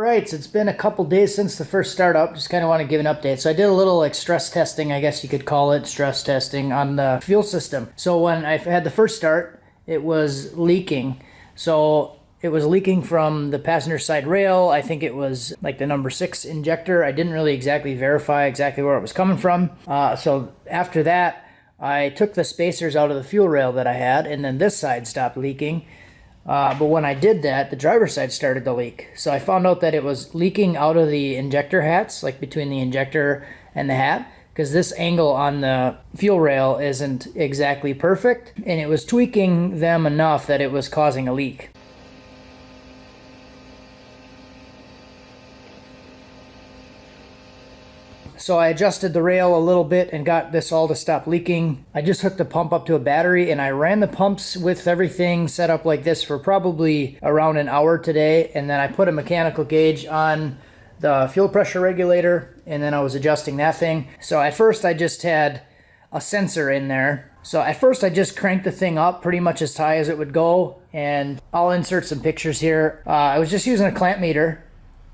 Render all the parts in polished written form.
Right, so it's been a couple days since the first startup. Just kind of want to give an update. So I did a little like stress testing, I guess you could call it stress testing on the fuel system. So when I had the first start, it was leaking. So it was leaking from the passenger side rail. I think it was like the number 6 injector. I didn't really exactly verify exactly where it was coming from. So after that, I took the spacers out of the fuel rail that I had, and then this side stopped leaking. But when I did that, the driver's side started to leak. So I found out that it was leaking out of the injector hats, like between the injector and the hat, because this angle on the fuel rail isn't exactly perfect, and it was tweaking them enough that it was causing a leak. So I adjusted the rail a little bit and got this all to stop leaking. I just hooked the pump up to a battery and I ran the pumps with everything set up like this for probably around an hour today. And then I put a mechanical gauge on the fuel pressure regulator and then I was adjusting that thing. So at first I just had a sensor in there. So at first I just cranked the thing up pretty much as high as it would go. And I'll insert some pictures here. I was just using a clamp meter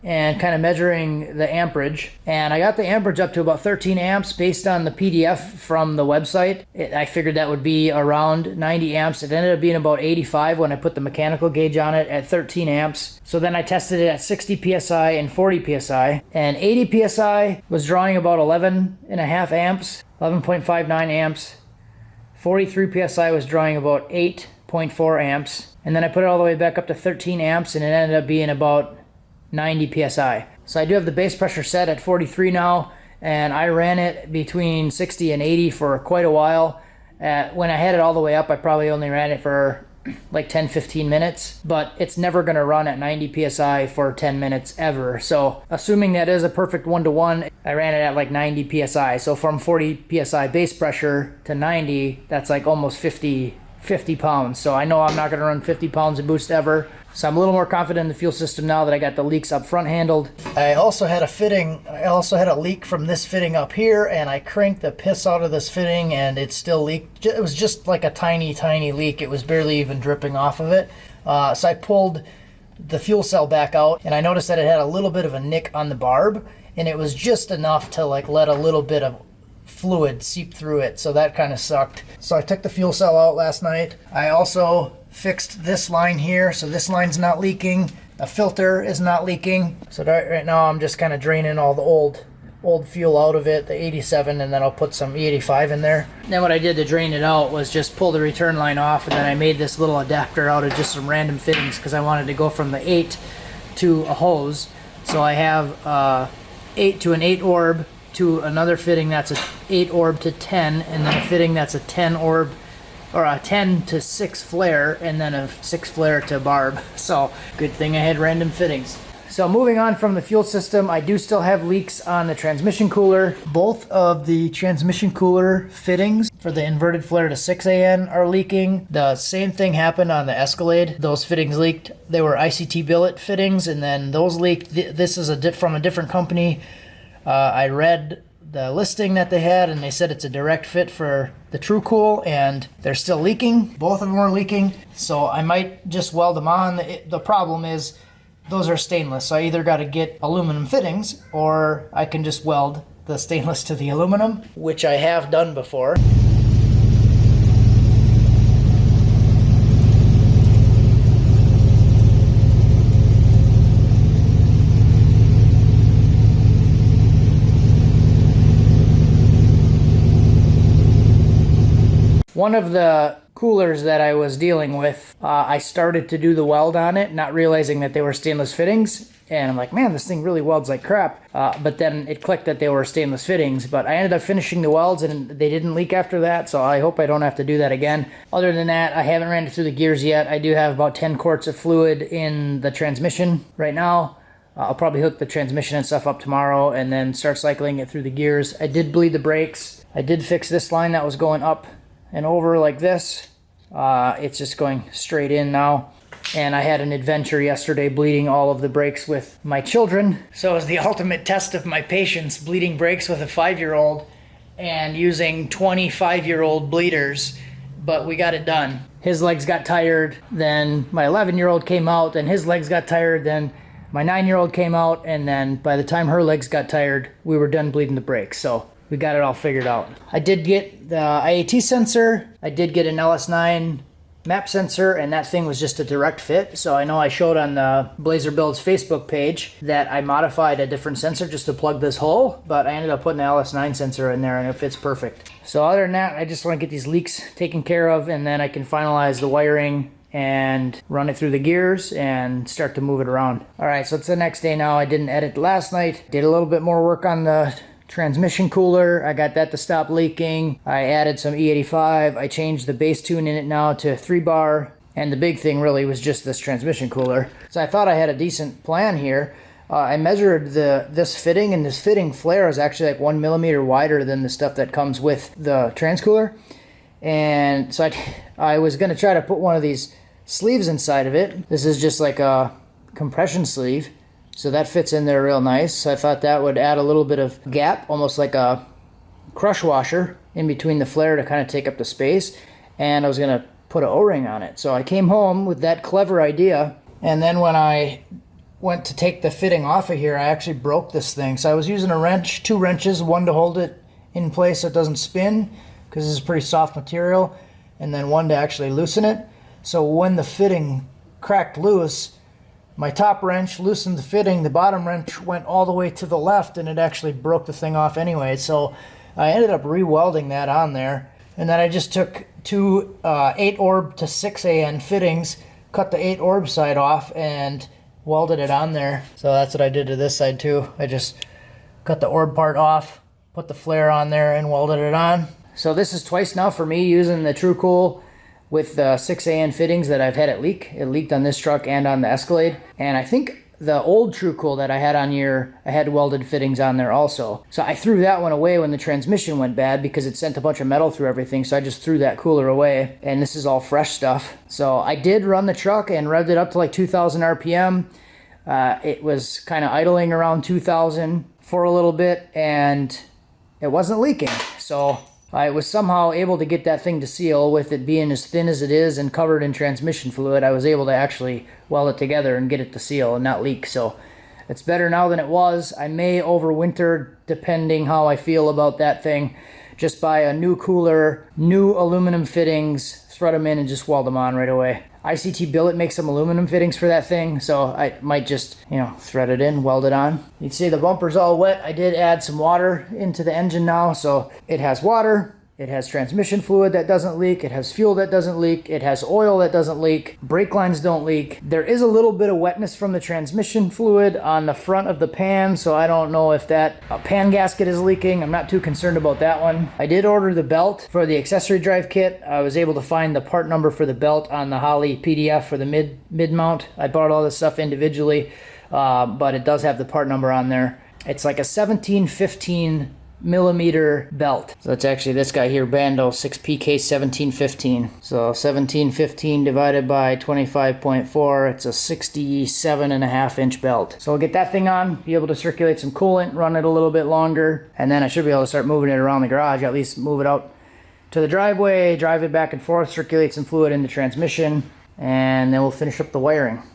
and kind of measuring the amperage, and I got the amperage up to about 13 amps based on the PDF from the website. I figured that would be around 90 amps. It ended up being about 85 when I put the mechanical gauge on it at 13 amps. So then I tested it at 60 psi and 40 psi, and 80 psi was drawing about 11.5 amps, 11.59 amps. 43 psi was drawing about 8.4 amps, and then I put it all the way back up to 13 amps, and it ended up being about 90 psi. So I do have the base pressure set at 43 now, and I ran it between 60 and 80 for quite a while. When I had it all the way up, I probably only ran it for like 10-15 minutes, but it's never going to run at 90 psi for 10 minutes ever. So assuming that is a perfect 1-to-1, I ran it at like 90 psi. So from 40 psi base pressure to 90, that's like almost 50 pounds. So I know I'm not going to run 50 pounds of boost ever. So I'm a little more confident in the fuel system now that I got the leaks up front handled. I also had a leak from this fitting up here, and I cranked the piss out of this fitting and it still leaked. It was just like a tiny leak. It was barely even dripping off of it. So I pulled the fuel cell back out, and I noticed that it had a little bit of a nick on the barb, and it was just enough to like let a little bit of fluid seep through it. So that kind of sucked. So I took the fuel cell out last night. I also fixed this line here, so this line's not leaking. The filter is not leaking. So right now I'm just kind of draining all the old fuel out of it, the 87, and then I'll put some E85 in there. Then what I did to drain it out was just pull the return line off, and then I made this little adapter out of just some random fittings because I wanted to go from the 8 to a hose. So I have 8 to an 8 orb to another fitting that's a 8 orb to 10, and then a fitting that's a 10 orb or a 10 to 6 flare, and then a 6 flare to barb. So good thing I had random fittings. So moving on from the fuel system, I do still have leaks on the transmission cooler. Both of the transmission cooler fittings for the inverted flare to 6AN are leaking. The same thing happened on the Escalade. Those fittings leaked. They were ICT billet fittings, and then those leaked. This is from a different company. I read the listing that they had, and they said it's a direct fit for the TrueCool, and they're still leaking. Both of them are leaking, so I might just weld them on. The problem is those are stainless, so I either got to get aluminum fittings, or I can just weld the stainless to the aluminum, which I have done before. One of the coolers that I was dealing with, I started to do the weld on it, not realizing that they were stainless fittings. And I'm like, man, this thing really welds like crap. But then it clicked that they were stainless fittings. But I ended up finishing the welds and they didn't leak after that. So I hope I don't have to do that again. Other than that, I haven't ran it through the gears yet. I do have about 10 quarts of fluid in the transmission right now. I'll probably hook the transmission and stuff up tomorrow and then start cycling it through the gears. I did bleed the brakes. I did fix this line that was going up and over like this. It's just going straight in now. And I had an adventure yesterday bleeding all of the brakes with my children. So it was the ultimate test of my patience, bleeding brakes with a 5-year-old and using 25-year-old bleeders. But we got it done. His legs got tired, then my 11-year-old came out and his legs got tired, then my 9-year-old came out, and then by the time her legs got tired, we were done bleeding the brakes. So we got it all figured out. I did get the IAT sensor. I did get an LS9 map sensor, and that thing was just a direct fit. So I know I showed on the Blazer Builds Facebook page that I modified a different sensor just to plug this hole, but I ended up putting an LS9 sensor in there and it fits perfect. So other than that, I just want to get these leaks taken care of, and then I can finalize the wiring and run it through the gears and start to move it around. All right, so it's the next day now. I didn't edit last night. Did a little bit more work on the transmission cooler. I got that to stop leaking. I added some E85. I changed the base tune in it now to 3-bar. And the big thing really was just this transmission cooler. So I thought I had a decent plan here. I measured this fitting, and this fitting flare is actually like 1 millimeter wider than the stuff that comes with the transcooler. And so I was going to try to put one of these sleeves inside of it. This is just like a compression sleeve. So that fits in there real nice. So I thought that would add a little bit of gap, almost like a crush washer in between the flare to kind of take up the space. And I was going to put an O-ring on it. So I came home with that clever idea. And then when I went to take the fitting off of here, I actually broke this thing. So I was using a wrench, 2 wrenches, one to hold it in place so it doesn't spin, because this is pretty soft material, and then one to actually loosen it. So when the fitting cracked loose, my top wrench loosened the fitting, the bottom wrench went all the way to the left, and it actually broke the thing off anyway. So I ended up re-welding that on there, and then I just took 2 8-orb to 6AN fittings, cut the 8-orb side off, and welded it on there. So that's what I did to this side too. I just cut the orb part off, put the flare on there, and welded it on. So this is twice now for me using the TrueCool with the 6AN fittings that I've had it leak. It leaked on this truck and on the Escalade. And I think the old TrueCool that I had on here, I had welded fittings on there also. So I threw that one away when the transmission went bad because it sent a bunch of metal through everything. So I just threw that cooler away. And this is all fresh stuff. So I did run the truck and revved it up to like 2,000 RPM. It was kind of idling around 2,000 for a little bit, and it wasn't leaking. So I was somehow able to get that thing to seal. With it being as thin as it is and covered in transmission fluid, I was able to actually weld it together and get it to seal and not leak. So it's better now than it was. I may overwinter, depending how I feel about that thing. Just buy a new cooler, new aluminum fittings, thread them in, and just weld them on right away. ICT Billet makes some aluminum fittings for that thing, so I might just, thread it in, weld it on. You'd see the bumper's all wet. I did add some water into the engine now, so it has water, it has transmission fluid that doesn't leak, it has fuel that doesn't leak, it has oil that doesn't leak, brake lines don't leak. There is a little bit of wetness from the transmission fluid on the front of the pan, so I don't know if that pan gasket is leaking. I'm not too concerned about that one. I did order the belt for the accessory drive kit. I was able to find the part number for the belt on the Holley PDF for the mid mount. I bought all this stuff individually, but it does have the part number on there. It's like a 1715 millimeter belt. So it's actually this guy here, Bando 6PK 1715. So 1715 divided by 25.4, it's a 67.5 inch belt. So I'll get that thing on, be able to circulate some coolant, run it a little bit longer, and then I should be able to start moving it around the garage, at least move it out to the driveway, drive it back and forth, circulate some fluid in the transmission, and then we'll finish up the wiring.